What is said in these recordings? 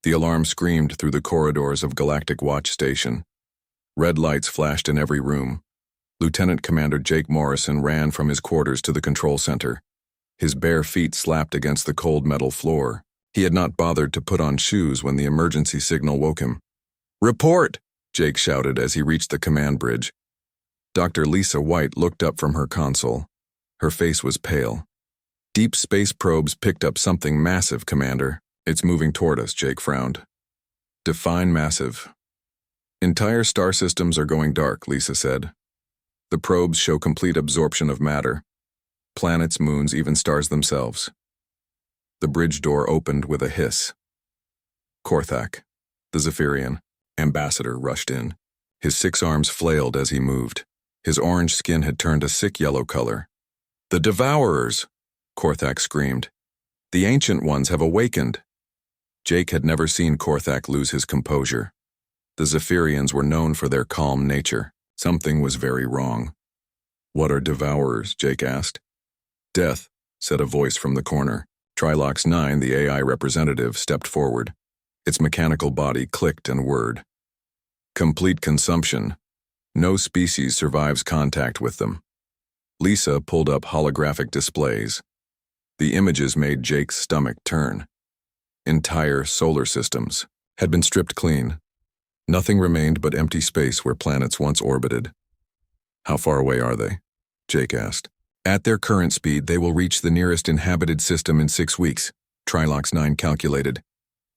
The alarm screamed through the corridors of Galactic Watch Station. Red lights flashed in every room. Lieutenant Commander Jake Morrison ran from his quarters to the control center. His bare feet slapped against the cold metal floor. He had not bothered to put on shoes when the emergency signal woke him. "Report!" Jake shouted as he reached the command bridge. Dr. Lisa White looked up from her console. Her face was pale. "Deep space probes picked up something massive, Commander. It's moving toward us," Jake frowned. "Define massive." "Entire star systems are going dark," Lisa said. "The probes show complete absorption of matter. Planets, moons, even stars themselves." The bridge door opened with a hiss. Korthak, the Zephyrian ambassador, rushed in. His 6 arms flailed as he moved. His orange skin had turned a sick yellow color. "The Devourers!" Korthak screamed. "The Ancient Ones have awakened!" Jake had never seen Korthak lose his composure. The Zephyrians were known for their calm nature. Something was very wrong. "What are Devourers?" Jake asked. "Death," said a voice from the corner. Trilox 9, the AI representative, stepped forward. Its mechanical body clicked and whirred. "Complete consumption. No species survives contact with them." Lisa pulled up holographic displays. The images made Jake's stomach turn. Entire solar systems had been stripped clean. Nothing remained but empty space where planets once orbited. "How far away are they?" Jake asked. "At their current speed, they will reach the nearest inhabited system in 6 weeks, Trilox 9 calculated.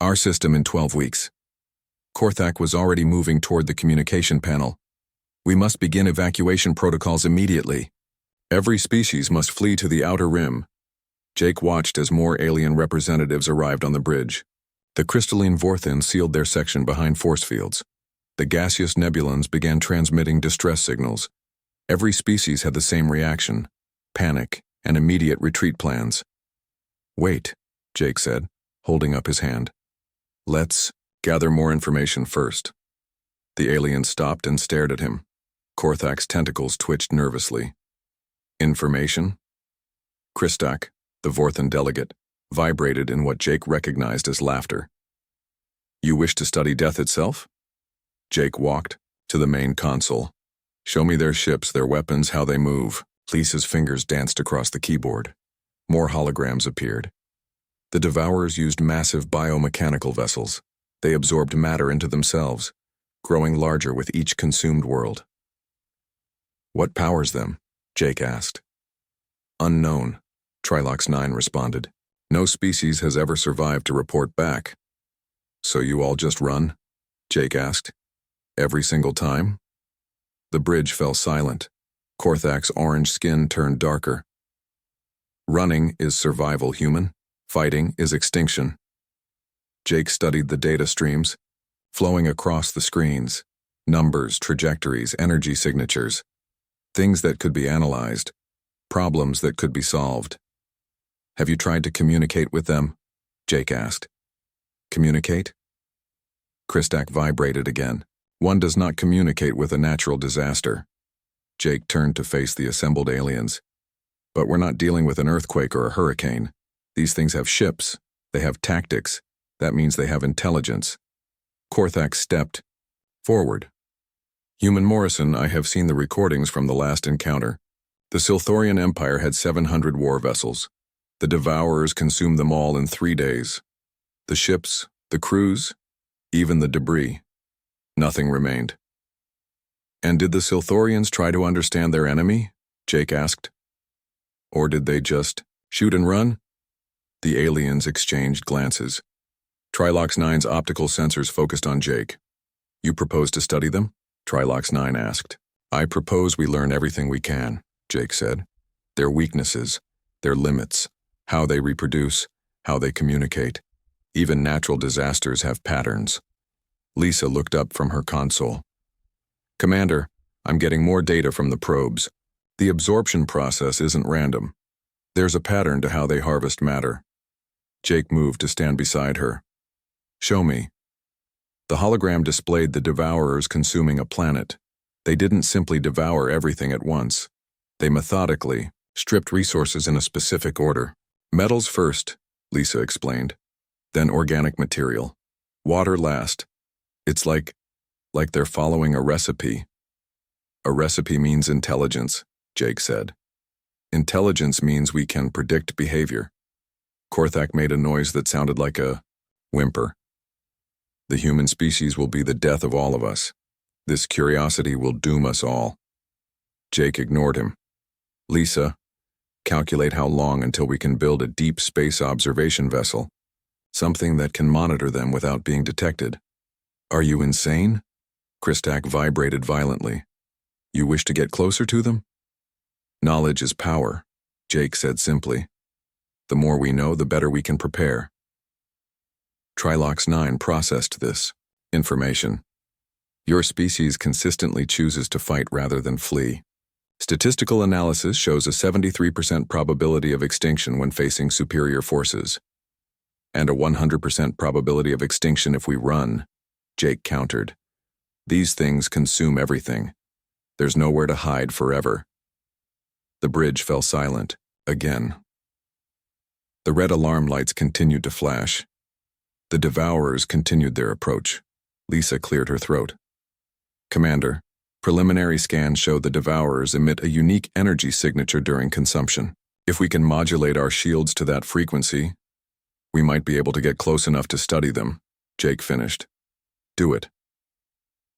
Our system in 12 weeks. Korthak was already moving toward the communication panel. "We must begin evacuation protocols immediately. Every species must flee to the outer rim." Jake watched as more alien representatives arrived on the bridge. The crystalline Vorthins sealed their section behind force fields. The gaseous nebulons began transmitting distress signals. Every species had the same reaction: panic and immediate retreat plans. "Wait," Jake said, holding up his hand. "Let's gather more information first." The alien stopped and stared at him. Korthak's tentacles twitched nervously. "Information?" Christak, the Vorthan delegate, vibrated in what Jake recognized as laughter. "You wish to study death itself?" Jake walked to the main console. "Show me their ships, their weapons, how they move." Lisa's fingers danced across the keyboard. More holograms appeared. The Devourers used massive biomechanical vessels. They absorbed matter into themselves, growing larger with each consumed world. "What powers them?" Jake asked. "Unknown," Trilox 9 responded. "No species has ever survived to report back." "So you all just run?" Jake asked. "Every single time?" The bridge fell silent. Korthak's orange skin turned darker. "Running is survival, human. Fighting is extinction." Jake studied the data streams, flowing across the screens. Numbers, trajectories, energy signatures. Things that could be analyzed. Problems that could be solved. "Have you tried to communicate with them?" Jake asked. "Communicate?" Christak vibrated again. "One does not communicate with a natural disaster." Jake turned to face the assembled aliens. "But we're not dealing with an earthquake or a hurricane. These things have ships. They have tactics. That means they have intelligence." Korthak stepped forward. "Human Morrison, I have seen the recordings from the last encounter. The Silthorian Empire had 700 war vessels. The Devourers consumed them all in 3 days. The ships, the crews, even the debris. Nothing remained." "And did the Silthorians try to understand their enemy?" Jake asked. "Or did they just shoot and run?" The aliens exchanged glances. Trilox 9's optical sensors focused on Jake. "You propose to study them?" Trilox 9 asked. "I propose we learn everything we can," Jake said. "Their weaknesses, their limits, how they reproduce, how they communicate. Even natural disasters have patterns." Lisa looked up from her console. "Commander, I'm getting more data from the probes. The absorption process isn't random. There's a pattern to how they harvest matter." Jake moved to stand beside her. "Show me." The hologram displayed the Devourers consuming a planet. They didn't simply devour everything at once. They methodically stripped resources in a specific order. "Metals first," Lisa explained. "Then organic material. Water last. It's like they're following a recipe. A recipe means intelligence, Jake said. Intelligence means we can predict behavior. Korthak made a noise that sounded like a whimper. The human species will be the death of all of us. This curiosity will doom us all. Jake ignored him. Lisa, calculate how long until we can build a deep space observation vessel, something that can monitor them without being detected. Are you insane? Kristak vibrated violently. You wish to get closer to them? Knowledge is power, Jake said simply. The more we know, the better we can prepare. Trilox 9 processed this information. Your species consistently chooses to fight rather than flee. Statistical analysis shows a 73% probability of extinction when facing superior forces, and a 100% probability of extinction if we run, Jake countered. These things consume everything. There's nowhere to hide forever. The bridge fell silent, again. The red alarm lights continued to flash. The Devourers continued their approach. Lisa cleared her throat. Commander, preliminary scans show the Devourers emit a unique energy signature during consumption. If we can modulate our shields to that frequency, we might be able to get close enough to study them, Jake finished. Do it.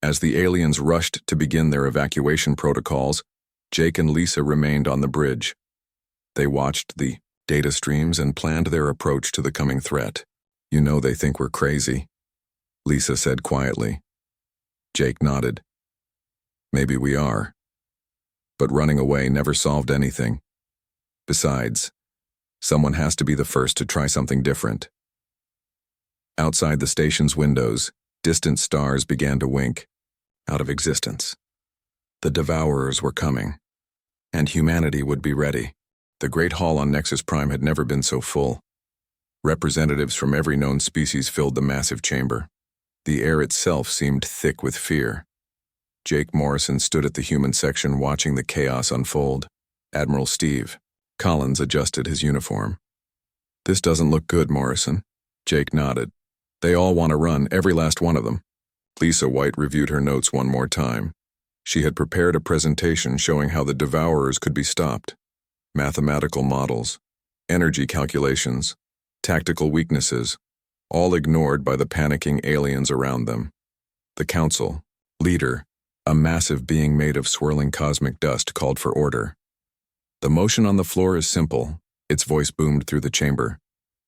As the aliens rushed to begin their evacuation protocols, Jake and Lisa remained on the bridge. They watched the data streams and planned their approach to the coming threat. You know they think we're crazy, Lisa said quietly. Jake nodded. Maybe we are. But running away never solved anything. Besides, someone has to be the first to try something different. Outside the station's windows, distant stars began to wink, out of existence. The Devourers were coming, and humanity would be ready. The Great Hall on Nexus Prime had never been so full. Representatives from every known species filled the massive chamber. The air itself seemed thick with fear. Jake Morrison stood at the human section watching the chaos unfold. Admiral Steve Collins adjusted his uniform. This doesn't look good, Morrison. Jake nodded. They all want to run, every last one of them. Lisa White reviewed her notes one more time. She had prepared a presentation showing how the Devourers could be stopped. Mathematical models, energy calculations, tactical weaknesses, all ignored by the panicking aliens around them. The Council, leader, a massive being made of swirling cosmic dust, called for order. The motion on the floor is simple, its voice boomed through the chamber.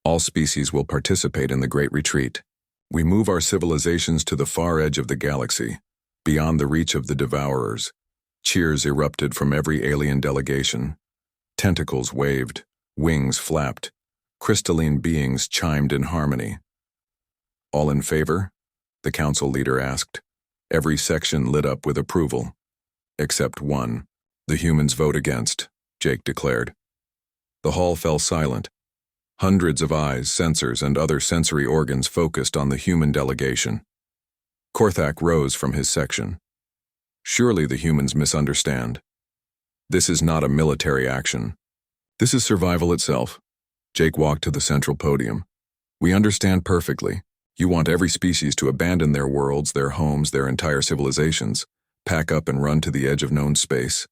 All species will participate in the Great Retreat. We move our civilizations to the far edge of the galaxy, beyond the reach of the Devourers. Cheers erupted from every alien delegation. Tentacles waved, wings flapped, crystalline beings chimed in harmony. All in favor? The council leader asked. Every section lit up with approval. Except one. The humans vote against, Jake declared. The hall fell silent. Hundreds of eyes, sensors, and other sensory organs focused on the human delegation. Korthak rose from his section. Surely the humans misunderstand. This is not a military action. This is survival itself. Jake walked to the central podium. We understand perfectly. You want every species to abandon their worlds, their homes, their entire civilizations, pack up and run to the edge of known space.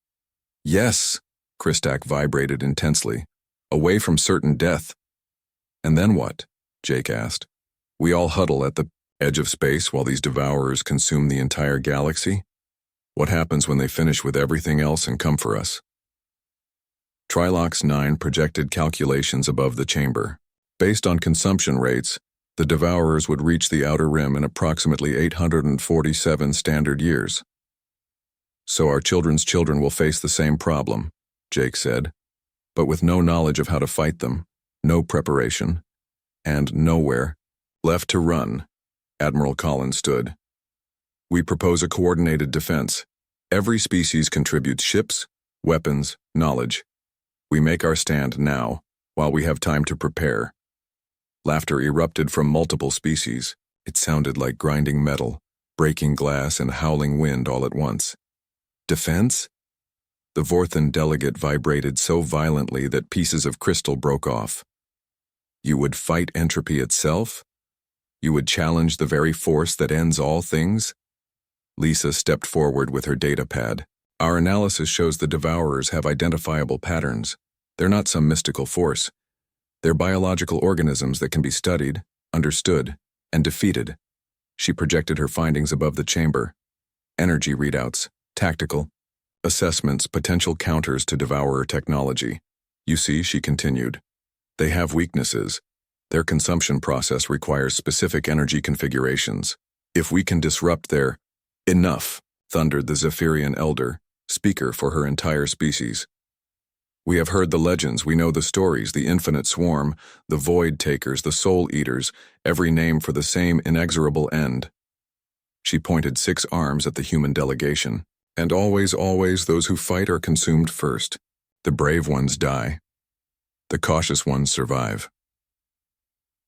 Yes, Kristak vibrated intensely. Away from certain death. And then what? Jake asked. We all huddle at the edge of space while these Devourers consume the entire galaxy? What happens when they finish with everything else and come for us? Trilox 9 projected calculations above the chamber. Based on consumption rates, the Devourers would reach the outer rim in approximately 847 standard years. So our children's children will face the same problem, Jake said, but with no knowledge of how to fight them, no preparation, and nowhere left to run. Admiral Collins stood. We propose a coordinated defense. Every species contributes ships, weapons, knowledge. We make our stand now, while we have time to prepare. Laughter erupted from multiple species. It sounded like grinding metal, breaking glass, and howling wind all at once. Defense? The Vorthan delegate vibrated so violently that pieces of crystal broke off. You would fight entropy itself? You would challenge the very force that ends all things? Lisa stepped forward with her data pad. Our analysis shows the Devourers have identifiable patterns. They're not some mystical force. They're biological organisms that can be studied, understood, and defeated. She projected her findings above the chamber. Energy readouts, tactical assessments, potential counters to Devourer technology. You see, she continued, they have weaknesses. Their consumption process requires specific energy configurations. If we can disrupt their— Enough, thundered the Zephyrian elder, speaker for her entire species. We have heard the legends, we know the stories, the infinite swarm, the void takers, the soul eaters, every name for the same inexorable end. She pointed 6 arms at the human delegation. And always, always, those who fight are consumed first. The brave ones die. The cautious ones survive.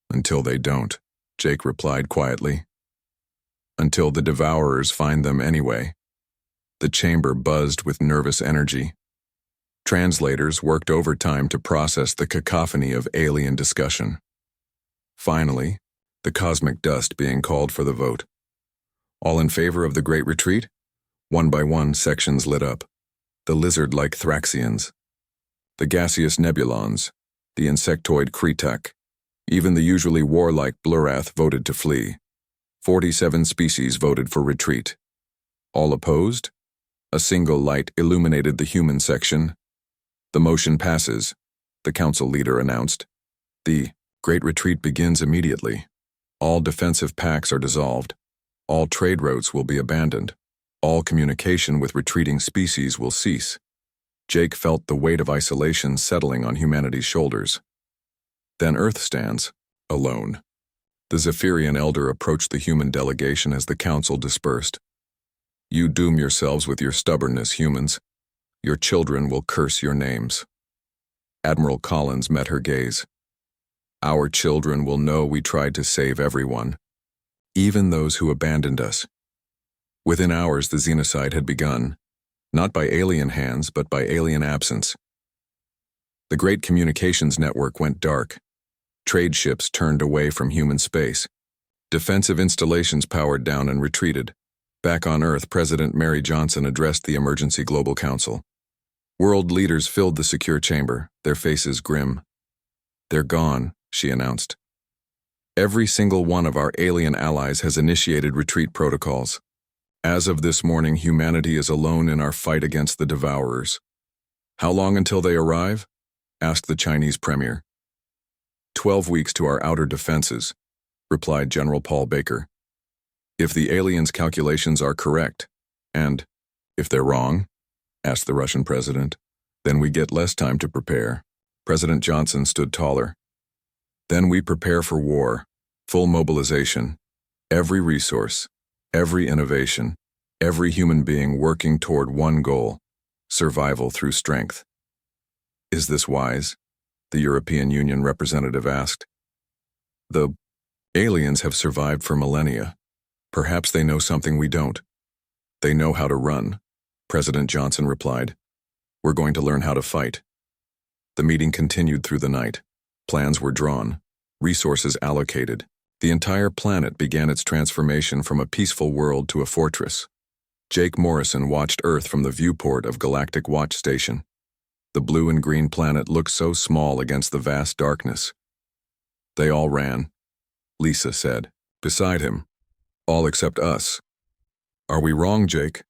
Until they don't, Jake replied quietly. Until the Devourers find them anyway. The chamber buzzed with nervous energy. Translators worked overtime to process the cacophony of alien discussion. Finally, the cosmic dust being called for the vote. All in favor of the Great Retreat? One by one, sections lit up. The lizard-like Thraxians, the gaseous Nebulons, the insectoid Kretak, even the usually warlike Blurath voted to flee. 47 species voted for retreat. All opposed? A single light illuminated the human section. The motion passes, the council leader announced. The Great Retreat begins immediately. All defensive pacts are dissolved. All trade routes will be abandoned. All communication with retreating species will cease. Jake felt the weight of isolation settling on humanity's shoulders. Then Earth stands, alone. The Zephyrian elder approached the human delegation as the council dispersed. You doom yourselves with your stubbornness, humans. Your children will curse your names. Admiral Collins met her gaze. Our children will know we tried to save everyone, even those who abandoned us. Within hours, the xenocide had begun, not by alien hands, but by alien absence. The great communications network went dark. Trade ships turned away from human space. Defensive installations powered down and retreated. Back on Earth, President Mary Johnson addressed the Emergency Global Council. World leaders filled the secure chamber, their faces grim. They're gone, she announced. Every single one of our alien allies has initiated retreat protocols. As of this morning, humanity is alone in our fight against the Devourers. How long until they arrive? Asked the Chinese premier. 12 weeks to our outer defenses, replied General Paul Baker. If the aliens' calculations are correct, and if they're wrong, asked the Russian president, then we get less time to prepare. President Johnson stood taller. Then we prepare for war, full mobilization, every resource, every innovation, every human being working toward one goal, survival through strength. Is this wise? The European Union representative asked. The aliens have survived for millennia. Perhaps they know something we don't. They know how to run, President Johnson replied. We're going to learn how to fight. The meeting continued through the night. Plans were drawn, resources allocated. The entire planet began its transformation from a peaceful world to a fortress. Jake Morrison watched Earth from the viewport of Galactic Watch Station. The blue and green planet looked so small against the vast darkness. They all ran, Lisa said, beside him. All except us. Are we wrong, Jake?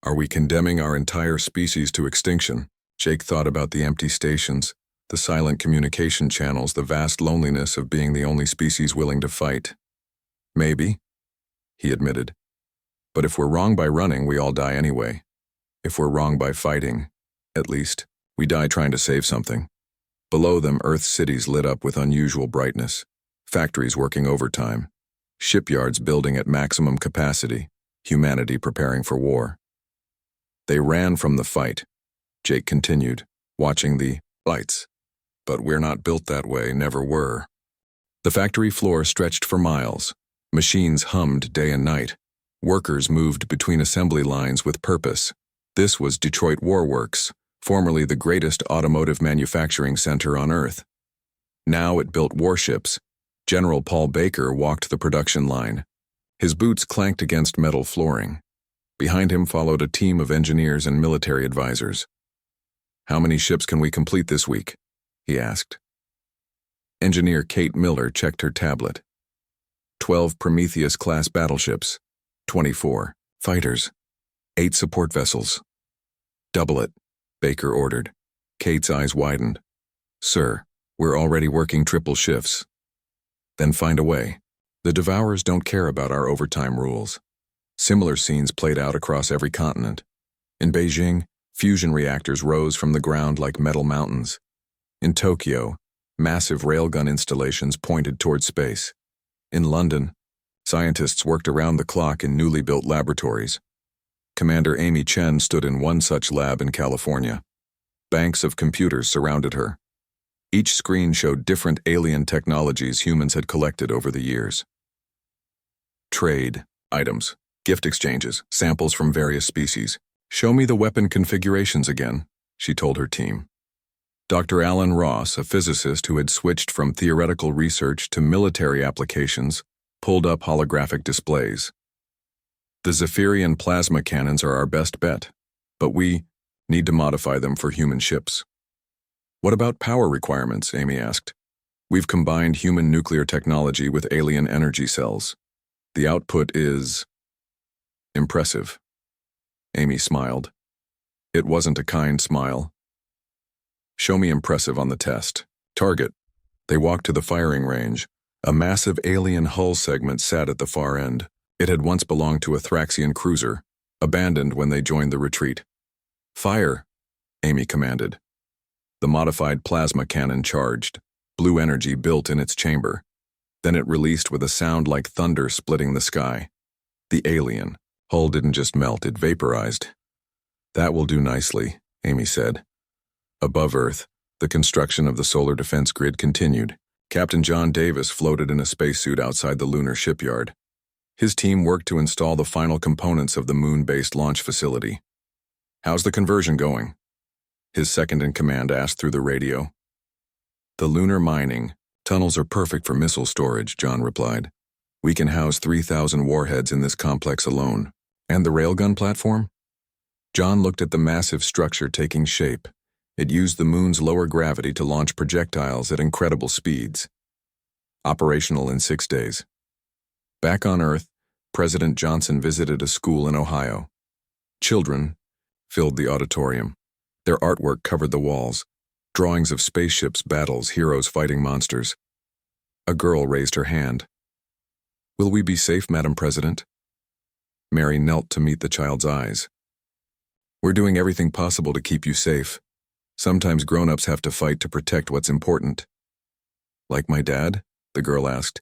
Are we condemning our entire species to extinction? Jake thought about the empty stations, the silent communication channels, the vast loneliness of being the only species willing to fight. Maybe, he admitted. But if we're wrong by running, we all die anyway. If we're wrong by fighting, at least, we die trying to save something. Below them, Earth's cities lit up with unusual brightness. Factories working overtime. Shipyards building at maximum capacity. Humanity preparing for war. They ran from the fight. Jake continued, watching the lights. But we're not built that way, never were. The factory floor stretched for miles. Machines hummed day and night. Workers moved between assembly lines with purpose. This was Detroit War Works, formerly the greatest automotive manufacturing center on Earth. Now it built warships, General Paul Baker walked the production line. His boots clanked against metal flooring. Behind him followed a team of engineers and military advisors. "How many ships can we complete this week?" he asked. Engineer Kate Miller checked her tablet. 12 Prometheus-class battleships, 24 fighters, 8 support vessels. "Double it," Baker ordered. Kate's eyes widened. "Sir, we're already working triple shifts." "Then find a way. The Devourers don't care about our overtime rules." Similar scenes played out across every continent. In Beijing, fusion reactors rose from the ground like metal mountains. In Tokyo, massive railgun installations pointed toward space. In London, scientists worked around the clock in newly built laboratories. Commander Amy Chen stood in one such lab in California. Banks of computers surrounded her. Each screen showed different alien technologies humans had collected over the years. Trade, items, gift exchanges, samples from various species. "Show me the weapon configurations again," she told her team. Dr. Alan Ross, a physicist who had switched from theoretical research to military applications, pulled up holographic displays. "The Zephyrian plasma cannons are our best bet, but we need to modify them for human ships." "What about power requirements?" Amy asked. "We've combined human nuclear technology with alien energy cells. The output is impressive." Amy smiled. It wasn't a kind smile. "Show me impressive on the test. Target." They walked to the firing range. A massive alien hull segment sat at the far end. It had once belonged to a Thraxian cruiser, abandoned when they joined the retreat. "Fire," Amy commanded. The modified plasma cannon charged. Blue energy built in its chamber. Then it released with a sound like thunder splitting the sky. The alien hull didn't just melt, it vaporized. "That will do nicely," Amy said. Above Earth, the construction of the solar defense grid continued. Captain John Davis floated in a spacesuit outside the lunar shipyard. His team worked to install the final components of the moon-based launch facility. "How's the conversion going?" his second-in-command asked through the radio. "The lunar mining tunnels are perfect for missile storage," John replied. "We can house 3,000 warheads in this complex alone." "And the railgun platform?" John looked at the massive structure taking shape. It used the moon's lower gravity to launch projectiles at incredible speeds. "Operational in 6 days." Back on Earth, President Johnson visited a school in Ohio. Children filled the auditorium. Their artwork covered the walls. Drawings of spaceships, battles, heroes fighting monsters. A girl raised her hand. "Will we be safe, Madam President?" Mary knelt to meet the child's eyes. "We're doing everything possible to keep you safe. Sometimes grown-ups have to fight to protect what's important." "Like my dad?" the girl asked.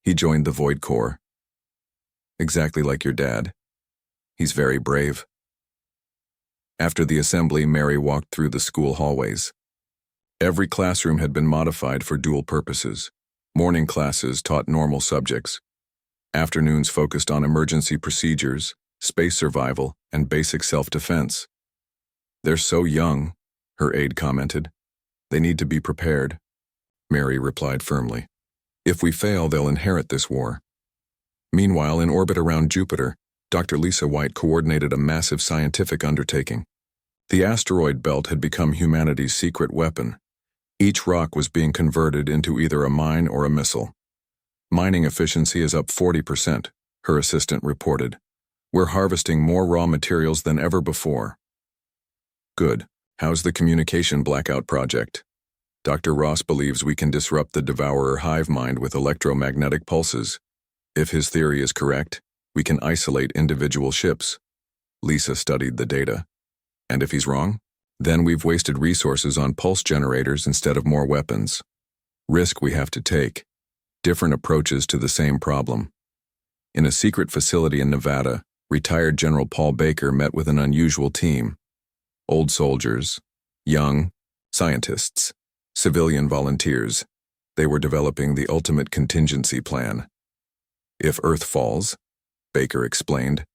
"He joined the Void Corps." "Exactly like your dad. He's very brave." After the assembly, Mary walked through the school hallways. Every classroom had been modified for dual purposes. Morning classes taught normal subjects. Afternoons focused on emergency procedures, space survival, and basic self-defense. "They're so young," her aide commented. "They need to be prepared." Mary replied firmly. "If we fail, they'll inherit this war." Meanwhile, in orbit around Jupiter, Dr. Lisa White coordinated a massive scientific undertaking. The asteroid belt had become humanity's secret weapon. Each rock was being converted into either a mine or a missile. "Mining efficiency is up 40%, her assistant reported. "We're harvesting more raw materials than ever before." "Good. How's the communication blackout project?" "Dr. Ross believes we can disrupt the Devourer hive mind with electromagnetic pulses. If his theory is correct, we can isolate individual ships." Lisa studied the data. "And if he's wrong? Then we've wasted resources on pulse generators instead of more weapons. Risk we have to take. Different approaches to the same problem." In a secret facility in Nevada, retired General Paul Baker met with an unusual team. Old soldiers, young, scientists, civilian volunteers. They were developing the ultimate contingency plan. "If Earth falls," Baker explained,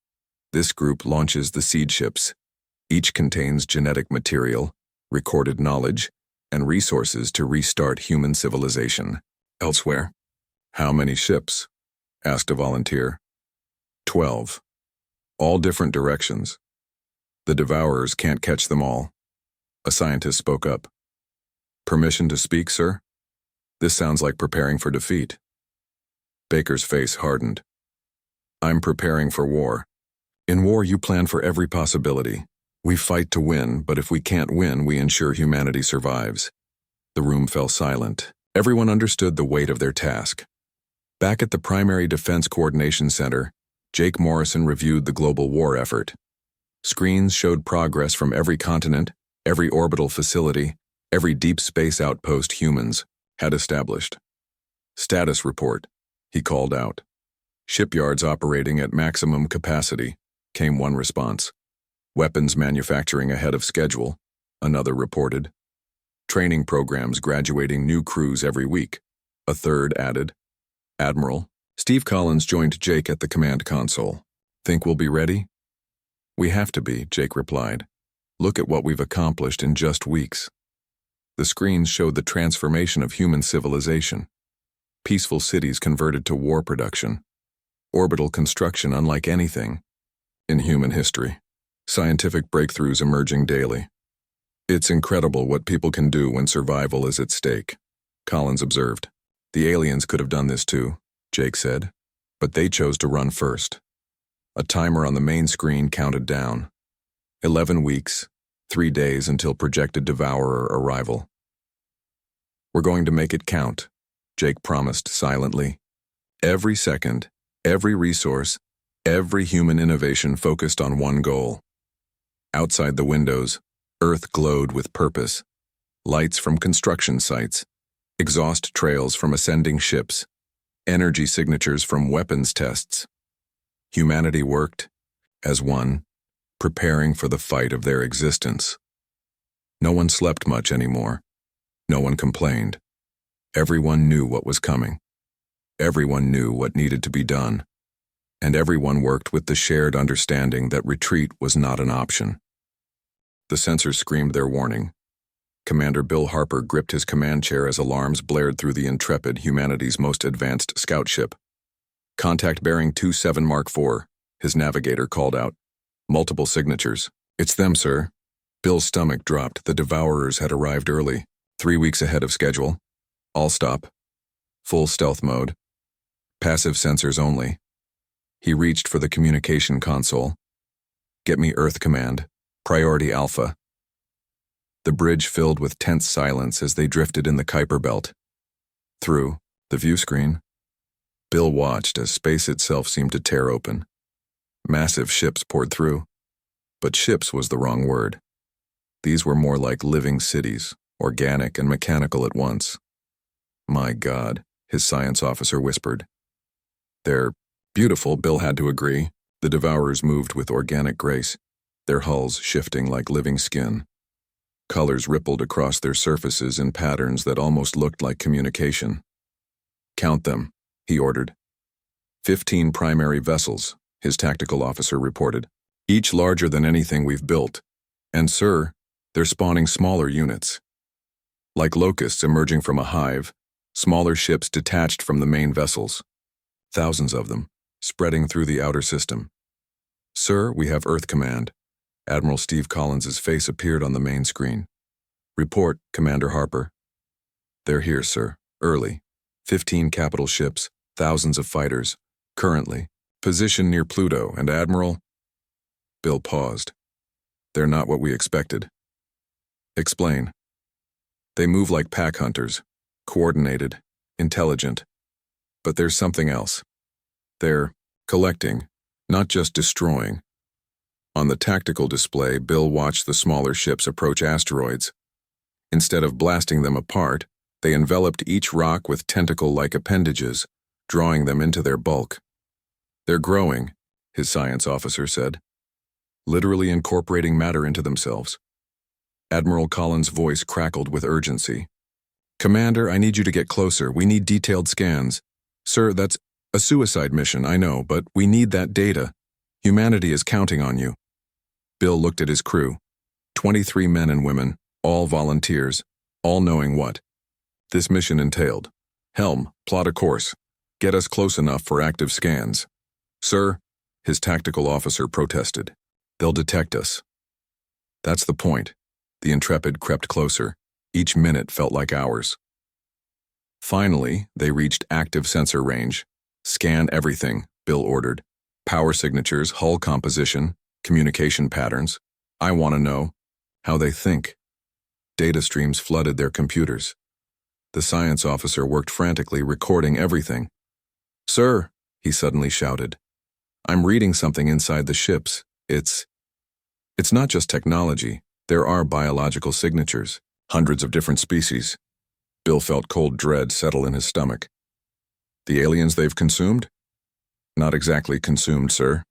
"this group launches the seed ships. Each contains genetic material, recorded knowledge, and resources to restart human civilization. Elsewhere, How many ships? Asked a volunteer. 12. All different directions. The Devourers can't catch them all. A scientist spoke up. Permission to speak, sir? This sounds like preparing for defeat. Baker's face hardened. I'm preparing for war. In war, you plan for every possibility. We fight to win, but if we can't win, we ensure humanity survives. The room fell silent. Everyone understood the weight of their task. Back at the Primary Defense Coordination Center, Jake Morrison reviewed the global war effort. Screens showed progress from every continent, every orbital facility, every deep space outpost humans had established. Status report, he called out. Shipyards operating at maximum capacity, came one response. Weapons manufacturing ahead of schedule, another reported. Training programs graduating new crews every week, a third added. Admiral, Steve Collins joined Jake at the command console. Think we'll be ready? We have to be, Jake replied. Look at what we've accomplished in just weeks. The screens showed the transformation of human civilization. Peaceful cities converted to war production. Orbital construction unlike anything in human history. Scientific breakthroughs emerging daily. It's incredible what people can do when survival is at stake, Collins observed. The aliens could have done this too, Jake said, but they chose to run first. A timer on the main screen counted down. 11 weeks, 3 days until projected Devourer arrival. We're going to make it count, Jake promised silently. Every second, every resource, every human innovation focused on one goal. Outside the windows, Earth glowed with purpose. Lights from construction sites, exhaust trails from ascending ships, energy signatures from weapons tests. Humanity worked, as one, preparing for the fight of their existence. No one slept much anymore. No one complained. Everyone knew what was coming. Everyone knew what needed to be done. And everyone worked with the shared understanding that retreat was not an option. The sensors screamed their warning. Commander Bill Harper gripped his command chair as alarms blared through the Intrepid, humanity's most advanced scout ship. Contact bearing 27 Mark IV, his navigator called out. Multiple signatures. It's them, sir. Bill's stomach dropped. The Devourers had arrived early, 3 weeks ahead of schedule. All stop. Full stealth mode. Passive sensors only. He reached for the communication console. Get me Earth Command. Priority Alpha. The bridge filled with tense silence as they drifted in the Kuiper Belt. Through the view screen, Bill watched as space itself seemed to tear open. Massive ships poured through. But ships was the wrong word. These were more like living cities, organic and mechanical at once. My God, his science officer whispered. They're beautiful, Bill had to agree. The Devourers moved with organic grace, their hulls shifting like living skin. Colors rippled across their surfaces in patterns that almost looked like communication. Count them, he ordered. 15 primary vessels, his tactical officer reported, each larger than anything we've built. And sir, they're spawning smaller units. Like locusts emerging from a hive, smaller ships detached from the main vessels. Thousands of them, spreading through the outer system. Sir, we have Earth Command. Admiral Steve Collins's face appeared on the main screen. Report, Commander Harper. They're here, sir. Early. 15 capital ships, thousands of fighters. Currently. Position near Pluto, and Admiral... Bill paused. They're not what we expected. Explain. They move like pack hunters. Coordinated. Intelligent. But there's something else. They're collecting, not just destroying. On the tactical display, Bill watched the smaller ships approach asteroids. Instead of blasting them apart, they enveloped each rock with tentacle-like appendages, drawing them into their bulk. They're growing, his science officer said, literally incorporating matter into themselves. Admiral Collins' voice crackled with urgency. Commander, I need you to get closer. We need detailed scans. Sir, that's a suicide mission, I know, but we need that data. Humanity is counting on you. Bill looked at his crew. 23 men and women, all volunteers, all knowing what this mission entailed. Helm, plot a course. Get us close enough for active scans. Sir, his tactical officer protested. They'll detect us. That's the point. The Intrepid crept closer. Each minute felt like hours. Finally, they reached active sensor range. Scan everything, Bill ordered. Power signatures, hull composition, communication patterns. I want to know how they think. Data streams flooded their computers. The science officer worked frantically, recording everything. Sir, he suddenly shouted. I'm reading something inside the ships. It's not just technology. There are biological signatures, hundreds of different species. Bill felt cold dread settle in his stomach. The aliens they've consumed? Not exactly consumed, sir.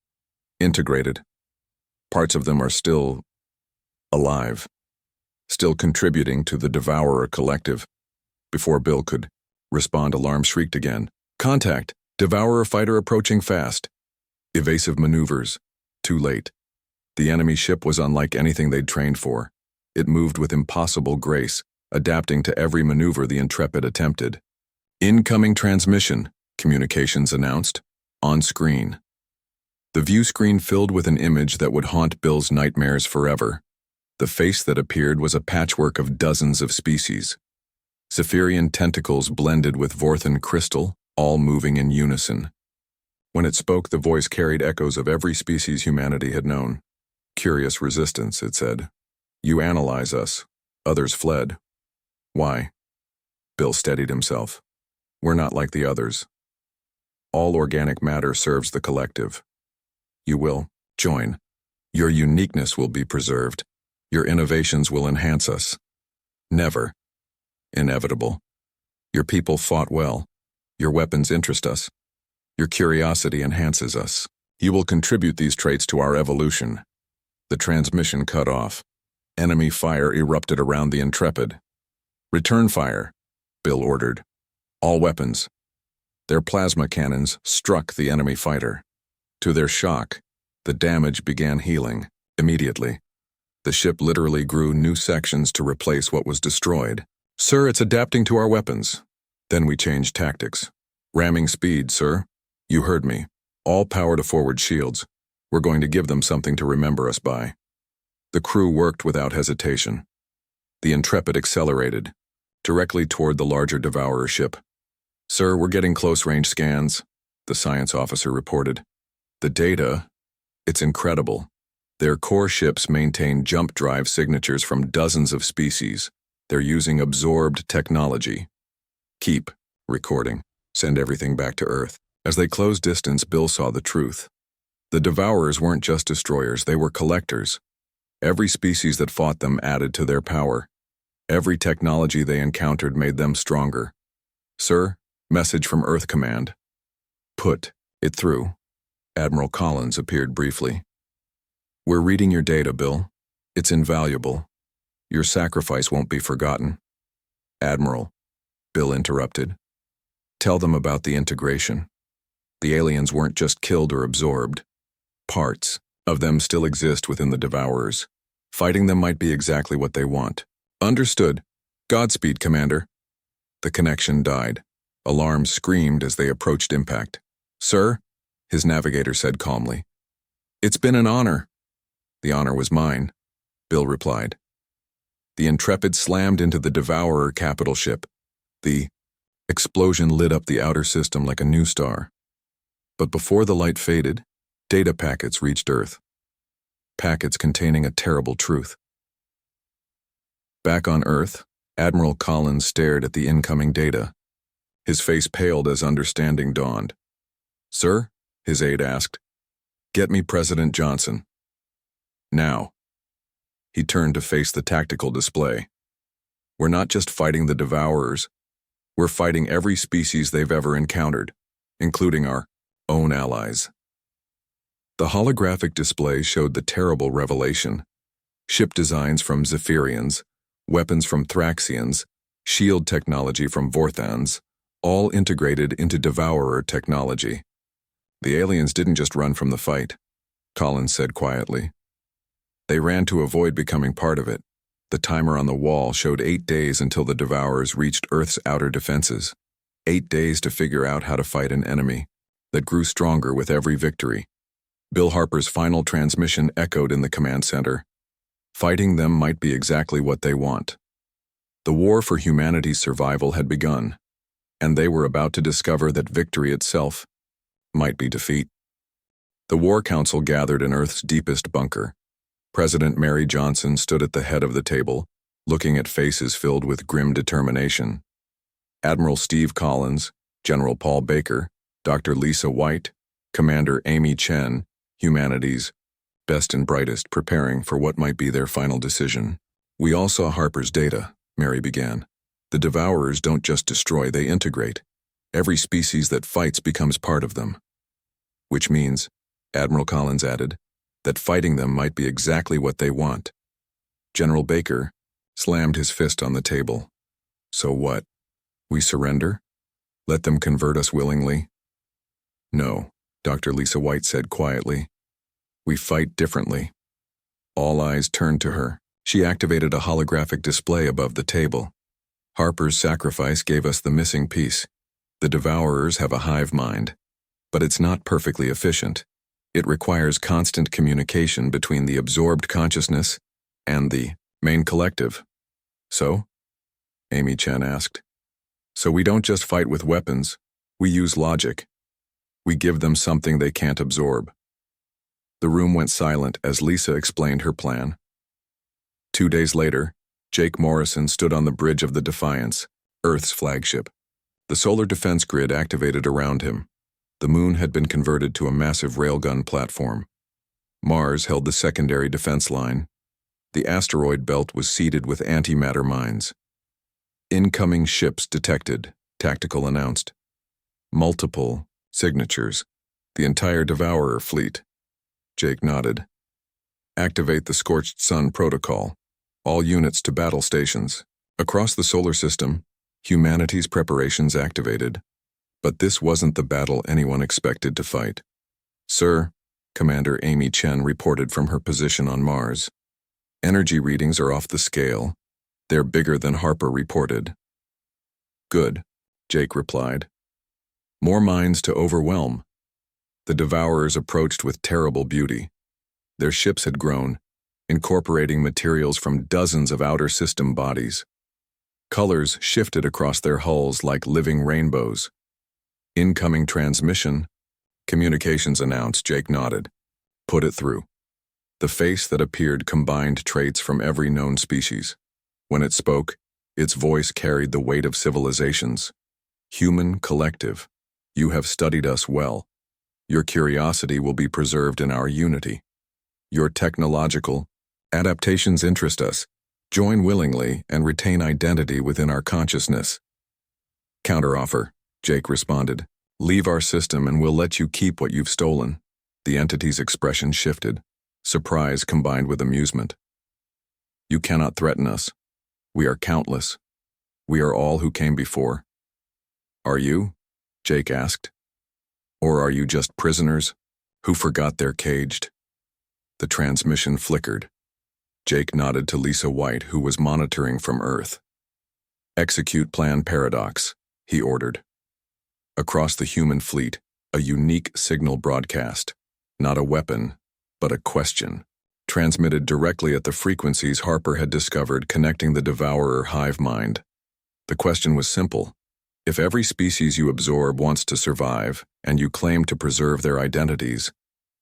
Integrated. Parts of them are still alive, still contributing to the Devourer collective. Before Bill could respond, alarm shrieked again. Contact! Devourer fighter approaching fast. Evasive maneuvers. Too late. The enemy ship was unlike anything they'd trained for. It moved with impossible grace, adapting to every maneuver the Intrepid attempted. Incoming transmission, communications announced. On screen. The view screen filled with an image that would haunt Bill's nightmares forever. The face that appeared was a patchwork of dozens of species. Zephyrian tentacles blended with Vorthan crystal, all moving in unison. When it spoke, the voice carried echoes of every species humanity had known. Curious resistance, it said. You analyze us. Others fled. Why? Bill steadied himself. We're not like the others. All organic matter serves the collective. You will join. Your uniqueness will be preserved. Your innovations will enhance us. Never. Inevitable. Your people fought well. Your weapons interest us. Your curiosity enhances us. You will contribute these traits to our evolution. The transmission cut off. Enemy fire erupted around the Intrepid. Return fire, Bill ordered. All weapons. Their plasma cannons struck the enemy fighter. To their shock, the damage began healing immediately. The ship literally grew new sections to replace what was destroyed. Sir, it's adapting to our weapons. Then we changed tactics. Ramming speed, sir. You heard me. All power to forward shields. We're going to give them something to remember us by. The crew worked without hesitation. The Intrepid accelerated, directly toward the larger Devourer ship. Sir, we're getting close-range scans, the science officer reported. The data, it's incredible. Their core ships maintain jump drive signatures from dozens of species. They're using absorbed technology. Keep recording. Send everything back to Earth. As they closed distance, Bill saw the truth. The Devourers weren't just destroyers, they were collectors. Every species that fought them added to their power. Every technology they encountered made them stronger. Sir, message from Earth Command. Put it through. Admiral Collins appeared briefly. We're reading your data, Bill. It's invaluable. Your sacrifice won't be forgotten. Admiral, Bill interrupted. Tell them about the integration. The aliens weren't just killed or absorbed. Parts of them still exist within the Devourers. Fighting them might be exactly what they want. Understood. Godspeed, Commander. The connection died. Alarms screamed as they approached impact. Sir, his navigator said calmly. It's been an honor. The honor was mine, Bill replied. The Intrepid slammed into the Devourer capital ship. The explosion lit up the outer system like a new star. But before the light faded, data packets reached Earth. Packets containing a terrible truth. Back on Earth, Admiral Collins stared at the incoming data. His face paled as understanding dawned. Sir, his aide asked, get me President Johnson. Now. He turned to face the tactical display. We're not just fighting the Devourers. We're fighting every species they've ever encountered, including our own allies. The holographic display showed the terrible revelation. Ship designs from Zephyrians, weapons from Thraxians, shield technology from Vorthans, all integrated into Devourer technology. The aliens didn't just run from the fight, Collins said quietly. They ran to avoid becoming part of it. The timer on the wall showed 8 days until the Devourers reached Earth's outer defenses. 8 days to figure out how to fight an enemy that grew stronger with every victory. Bill Harper's final transmission echoed in the command center. Fighting them might be exactly what they want. The war for humanity's survival had begun, and they were about to discover that victory itself might be defeat. The War Council gathered in Earth's deepest bunker. President Mary Johnson stood at the head of the table, looking at faces filled with grim determination. Admiral Steve Collins, General Paul Baker, Dr. Lisa White, Commander Amy Chen, humanity's best and brightest, preparing for what might be their final decision. "We all saw Harper's data," Mary began. "The Devourers don't just destroy, they integrate. Every species that fights becomes part of them." "Which means," Admiral Collins added, "that fighting them might be exactly what they want." General Baker slammed his fist on the table. "So what? We surrender? Let them convert us willingly?" "No," Dr. Lisa White said quietly. "We fight differently." All eyes turned to her. She activated a holographic display above the table. "Harper's sacrifice gave us the missing piece. The Devourers have a hive mind, but it's not perfectly efficient. It requires constant communication between the absorbed consciousness and the main collective." "So?" Amy Chen asked. "So we don't just fight with weapons, we use logic. We give them something they can't absorb." The room went silent as Lisa explained her plan. 2 days later, Jake Morrison stood on the bridge of the Defiance, Earth's flagship. The solar defense grid activated around him. The moon had been converted to a massive railgun platform. Mars held the secondary defense line. The asteroid belt was seeded with antimatter mines. "Incoming ships detected," Tactical announced. "Multiple signatures. The entire Devourer fleet." Jake nodded. "Activate the Scorched Sun protocol. All units to battle stations." Across the solar system, humanity's preparations activated. But this wasn't the battle anyone expected to fight. "Sir," Commander Amy Chen reported from her position on Mars. "Energy readings are off the scale. They're bigger than Harper reported." "Good," Jake replied. "More minds to overwhelm." The Devourers approached with terrible beauty. Their ships had grown, incorporating materials from dozens of outer system bodies. Colors shifted across their hulls like living rainbows. "Incoming transmission," communications announced. Jake nodded. "Put it through." The face that appeared combined traits from every known species. When it spoke, its voice carried the weight of civilizations. "Human collective, you have studied us well. Your curiosity will be preserved in our unity. Your technological adaptations interest us. Join willingly and retain identity within our consciousness." "Counteroffer," Jake responded. "Leave our system and we'll let you keep what you've stolen." The entity's expression shifted, surprise combined with amusement. "You cannot threaten us. We are countless. We are all who came before." "Are you?" Jake asked. "Or are you just prisoners who forgot they're caged?" The transmission flickered. Jake nodded to Lisa White, who was monitoring from Earth. "Execute Plan Paradox," he ordered. Across the human fleet, a unique signal broadcast, not a weapon, but a question, transmitted directly at the frequencies Harper had discovered connecting the Devourer hive mind. The question was simple. If every species you absorb wants to survive, and you claim to preserve their identities,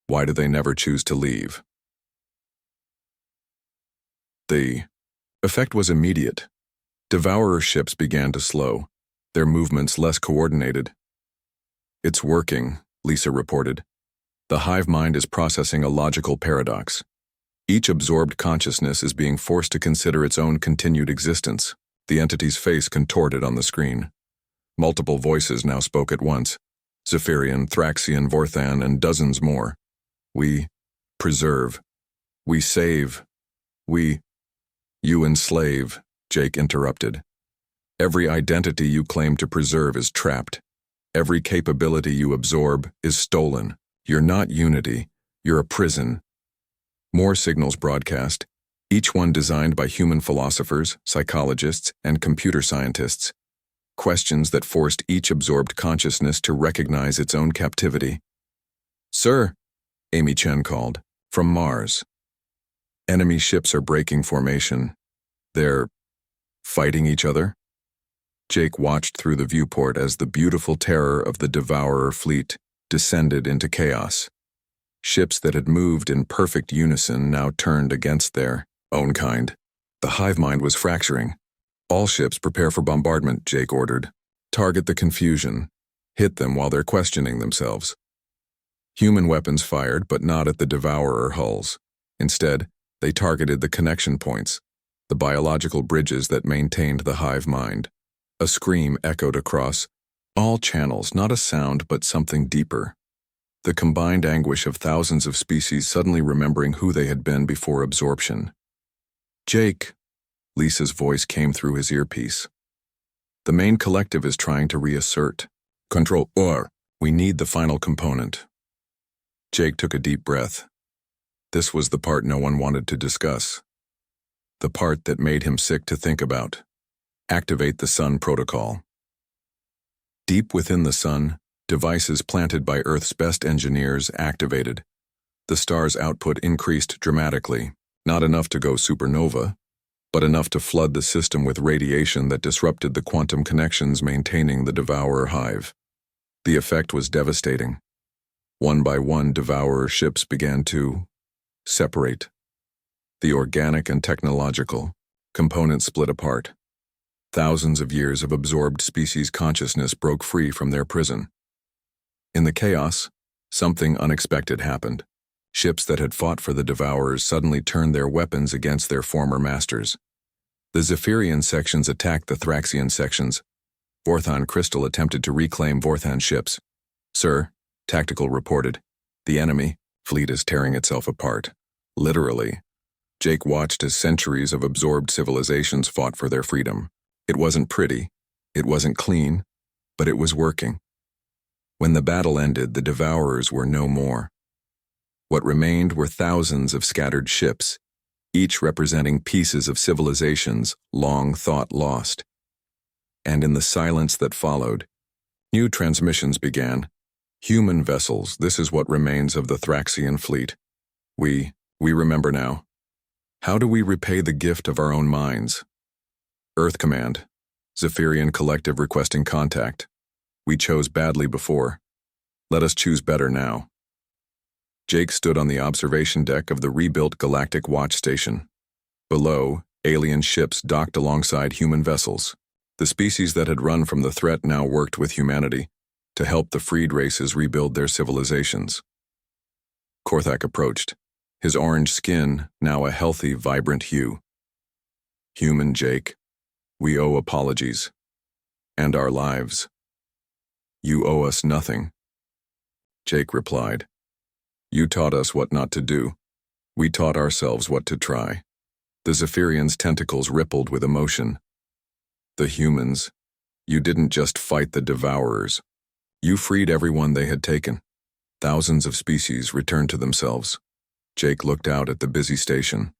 why do they never choose to leave? The effect was immediate. Devourer ships began to slow, their movements less coordinated. "It's working," Lisa reported. "The hive mind is processing a logical paradox. Each absorbed consciousness is being forced to consider its own continued existence." The entity's face contorted on the screen. Multiple voices now spoke at once. Zephyrian, Thraxian, Vorthan, and dozens more. "We preserve. We save. We—" "You enslave," Jake interrupted. "Every identity you claim to preserve is trapped. Every capability you absorb is stolen. You're not unity. You're a prison." More signals broadcast, each one designed by human philosophers, psychologists, and computer scientists. questions that forced each absorbed consciousness to recognize its own captivity. "Sir," Amy Chen called, from Mars. "Enemy ships are breaking formation. They're fighting each other?" Jake watched through the viewport as the beautiful terror of the Devourer fleet descended into chaos. Ships that had moved in perfect unison now turned against their own kind. The hive mind was fracturing. "All ships prepare for bombardment," Jake ordered. "Target the confusion. Hit them while they're questioning themselves." Human weapons fired, but not at the Devourer hulls. Instead, they targeted the connection points, the biological bridges that maintained the hive mind. A scream echoed across all channels, not a sound, but something deeper. The combined anguish of thousands of species suddenly remembering who they had been before absorption. "Jake," Lisa's voice came through his earpiece. "The main collective is trying to reassert control, or we need the final component." Jake took a deep breath. This was the part no one wanted to discuss. The part that made him sick to think about. Activate the Sun Protocol. Deep within the Sun, devices planted by Earth's best engineers activated. The star's output increased dramatically, not enough to go supernova, but enough to flood the system with radiation that disrupted the quantum connections maintaining the Devourer hive. The effect was devastating. One by one, Devourer ships began to separate. The organic and technological components split apart. Thousands of years of absorbed species consciousness broke free from their prison. In the chaos, something unexpected happened. Ships that had fought for the Devourers suddenly turned their weapons against their former masters. The Zephyrian sections attacked the Thraxian sections. Vorthan Crystal attempted to reclaim Vorthan ships. "Sir," Tactical reported, "the enemy fleet is tearing itself apart." Literally. Jake watched as centuries of absorbed civilizations fought for their freedom. It wasn't pretty, it wasn't clean, but it was working. When the battle ended, the Devourers were no more. What remained were thousands of scattered ships, each representing pieces of civilizations long thought lost. And in the silence that followed, new transmissions began. "Human vessels, this is what remains of the Thraxian fleet. We remember now. How do we repay the gift of our own minds?" "Earth Command, Zephyrian Collective requesting contact. We chose badly before. Let us choose better now." Jake stood on the observation deck of the rebuilt Galactic Watch Station. Below, alien ships docked alongside human vessels. The species that had run from the threat now worked with humanity to help the freed races rebuild their civilizations. Korthak approached, his orange skin now a healthy, vibrant hue. "Human Jake, we owe apologies. And our lives. You owe us nothing." Jake replied, "You taught us what not to do. We taught ourselves what to try." The Zephyrian's tentacles rippled with emotion. "The humans, you didn't just fight the Devourers. You freed everyone they had taken. Thousands of species returned to themselves." Jake looked out at the busy station.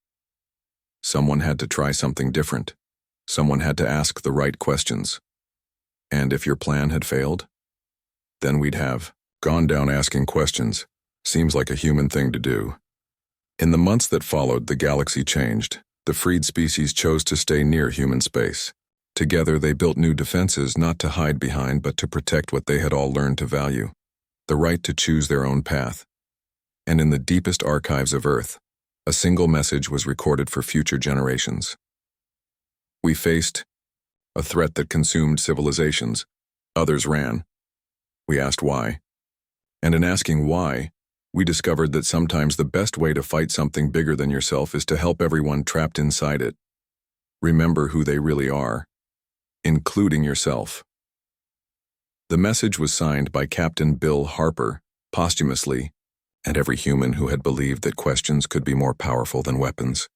Someone had to try something different. Someone had to ask the right questions. And if your plan had failed, then we'd have gone down asking questions. Seems like a human thing to do. In the months that followed, the galaxy changed. The freed species chose to stay near human space. Together, they built new defenses not to hide behind, but to protect what they had all learned to value: the right to choose their own path. And in the deepest archives of Earth, a single message was recorded for future generations. We faced a threat that consumed civilizations. Others ran. We asked why. And in asking why, we discovered that sometimes the best way to fight something bigger than yourself is to help everyone trapped inside it. Remember who they really are, including yourself. The message was signed by Captain Bill Harper, posthumously, and every human who had believed that questions could be more powerful than weapons.